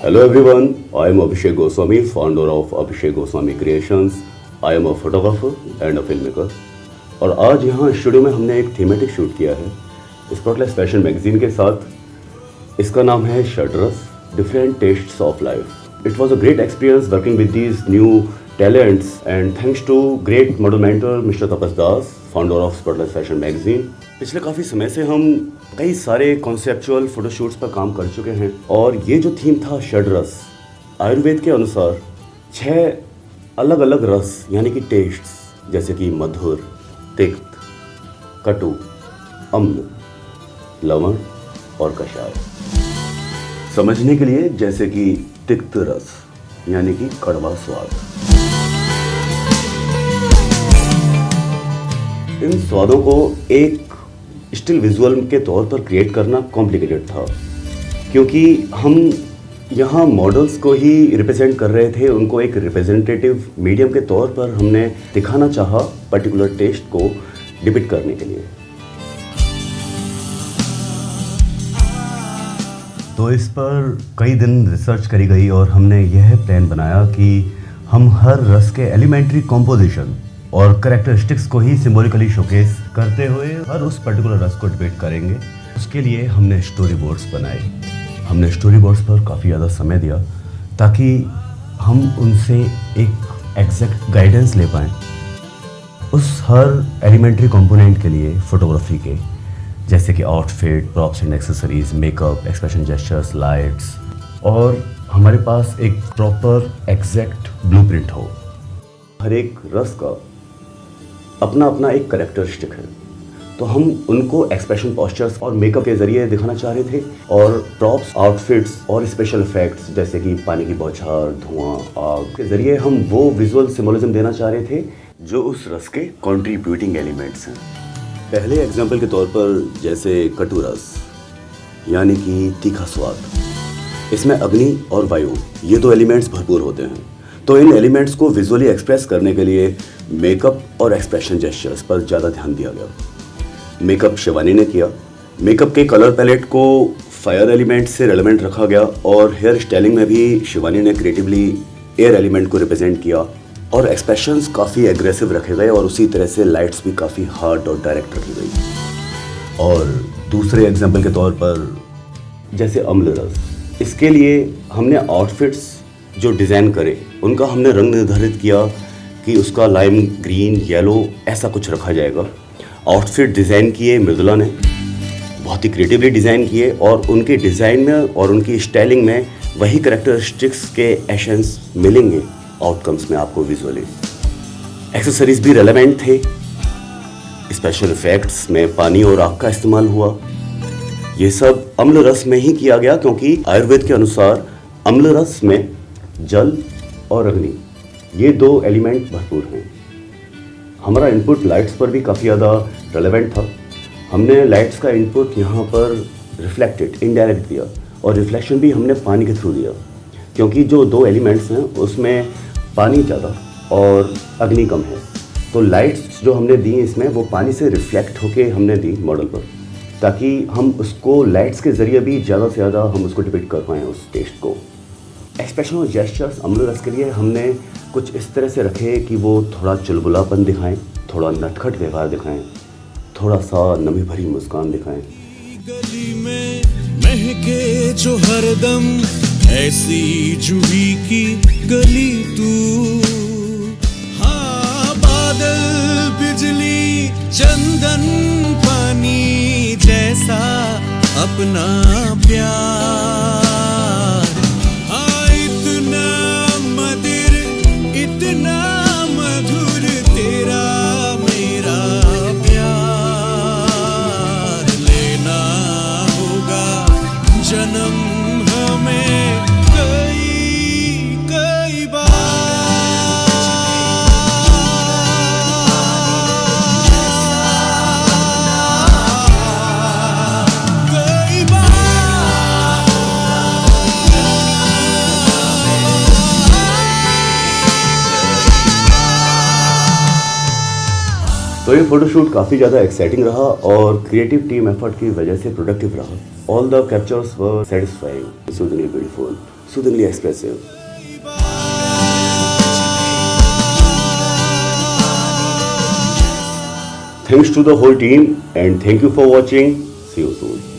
Hello everyone, I am Abhishek Goswami, founder of Abhishek Goswami Creations. I am a photographer and a filmmaker. और आज यहाँ studio में हमने एक thematic shoot किया है स्पॉटलाइट फैशन मैगजीन के साथ। इसका नाम है Shadras, different tastes of life. It was a great experience working with these new talents and thanks to great model mentor mister Tapas Das, founder of Spotlight Fashion magazine. पिछले काफ़ी समय से हम कई सारे कॉन्सेप्चुअल फोटोशूट्स पर काम कर चुके हैं और ये जो थीम था शड्रस, आयुर्वेद के अनुसार 6 अलग अलग रस यानी कि टेस्ट्स, जैसे कि मधुर, तिक्त, कटु, अम्ल, लवण और कषाय। समझने के लिए जैसे कि तिक्त रस यानी कि कड़वा स्वाद। इन स्वादों को एक स्टिल विजुअल के तौर पर क्रिएट करना कॉम्प्लिकेटेड था, क्योंकि हम यहाँ मॉडल्स को ही रिप्रेजेंट कर रहे थे। उनको एक रिप्रेजेंटेटिव मीडियम के तौर पर हमने दिखाना चाहा पर्टिकुलर टेस्ट को डिपिक्ट करने के लिए। तो इस पर कई दिन रिसर्च करी गई और हमने यह प्लान बनाया कि हम हर रस के एलिमेंट्री कॉम्पोजिशन और कैरेक्टरिस्टिक्स को ही सिंबॉलिकली शोकेस करते हुए हर उस पर्टिकुलर रस को डिबेट करेंगे। उसके लिए हमने स्टोरी बोर्ड्स बनाए। हमने स्टोरी बोर्ड्स पर काफ़ी ज़्यादा समय दिया ताकि हम उनसे एक एग्जैक्ट गाइडेंस ले पाएँ उस हर एलिमेंट्री कंपोनेंट के लिए फोटोग्राफी के, जैसे कि outfit, props and accessories, makeup, expression gestures, lights, और हमारे पास एक प्रॉपर एग्जैक्ट ब्लूप्रिंट हो। हर एक रस का अपना अपना एक कैरेक्टरिस्टिक है, तो हम उनको एक्सप्रेशन, पोस्चर्स और मेकअप के जरिए दिखाना चाह रहे थे। और प्रॉप्स, आउटफिट्स और स्पेशल इफेक्ट्स जैसे कि पानी की बौछार, धुआं, आग के जरिए हम वो विजुअल सिंबोलिज्म देना चाह रहे थे जो उस रस के कंट्रीब्यूटिंग एलिमेंट्स हैं। पहले एग्जाम्पल के तौर पर जैसे कटु रस यानी कि तीखा स्वाद, इसमें अग्नि और वायु ये 2 एलिमेंट्स भरपूर होते हैं। तो इन एलिमेंट्स को विजुअली एक्सप्रेस करने के लिए मेकअप और एक्सप्रेशन जेस्चर्स पर ज़्यादा ध्यान दिया गया। मेकअप शिवानी ने किया। मेकअप के कलर पैलेट को फायर एलिमेंट से रेलेवेंट रखा गया और हेयर स्टाइलिंग में भी शिवानी ने क्रिएटिवली एयर एलिमेंट को रिप्रेजेंट किया और एक्सप्रेशंस काफ़ी एग्रेसिव रखे गए और उसी तरह से लाइट्स भी काफ़ी हार्ड और डायरेक्ट रखी गई। और दूसरे एग्जाम्पल के तौर पर जैसे अम्ल रस, इसके लिए हमने आउटफिट्स जो डिज़ाइन करे उनका हमने रंग निर्धारित किया कि उसका लाइम ग्रीन, येलो ऐसा कुछ रखा जाएगा। आउटफिट डिज़ाइन किए मृदुला ने, बहुत ही क्रिएटिवली डिज़ाइन किए और उनके डिज़ाइन में और उनकी स्टाइलिंग में वही कैरेक्टरिस्टिक्स के एसेंस मिलेंगे आउटकम्स में आपको विजुअली। एक्सेसरीज भी रेलेवेंट थे। स्पेशल इफेक्ट्स में पानी और आग का इस्तेमाल हुआ। ये सब अम्ल रस में ही किया गया, क्योंकि आयुर्वेद के अनुसार अम्ल रस में जल और अग्नि ये 2 एलिमेंट भरपूर हैं। हमारा इनपुट लाइट्स पर भी काफ़ी ज़्यादा रेलेवेंट था। हमने लाइट्स का इनपुट यहाँ पर रिफ्लेक्टेड, इनडायरेक्ट दिया और रिफ्लेक्शन भी हमने पानी के थ्रू दिया, क्योंकि जो 2 एलिमेंट्स हैं उसमें पानी ज़्यादा और अग्नि कम है। तो लाइट्स जो हमने दी इसमें वो पानी से रिफ्लेक्ट होके हमने दी मॉडल पर, ताकि हम उसको लाइट्स के ज़रिए भी ज़्यादा से ज़्यादा हम उसको डिपिक्ट कर पाएँ उस टेस्ट को। एक्सप्रेशन और जेस्चर्स अम्ल रस के लिए हमने कुछ इस तरह से रखे कि वो थोड़ा चुलबुलापन दिखाएं, थोड़ा नटखट व्यवहार दिखाएं, थोड़ा सा नमी भरी मुस्कान दिखाएं। गली में महके जो हरदम ऐसी जूही की गली तू, हाँ बादल, बिजली, चंदन, पानी जैसा अपना प्यार। इतना मधुर तेरा मेरा प्यार, लेना होगा जन्म हमें कई बार। तो ये फोटोशूट काफ़ी ज़्यादा एक्साइटिंग रहा और क्रिएटिव टीम एफर्ट की वजह से प्रोडक्टिव रहा। All the captures were satisfying, beautiful. soothingly expressive. Thanks to the whole team and thank you for watching. See you soon.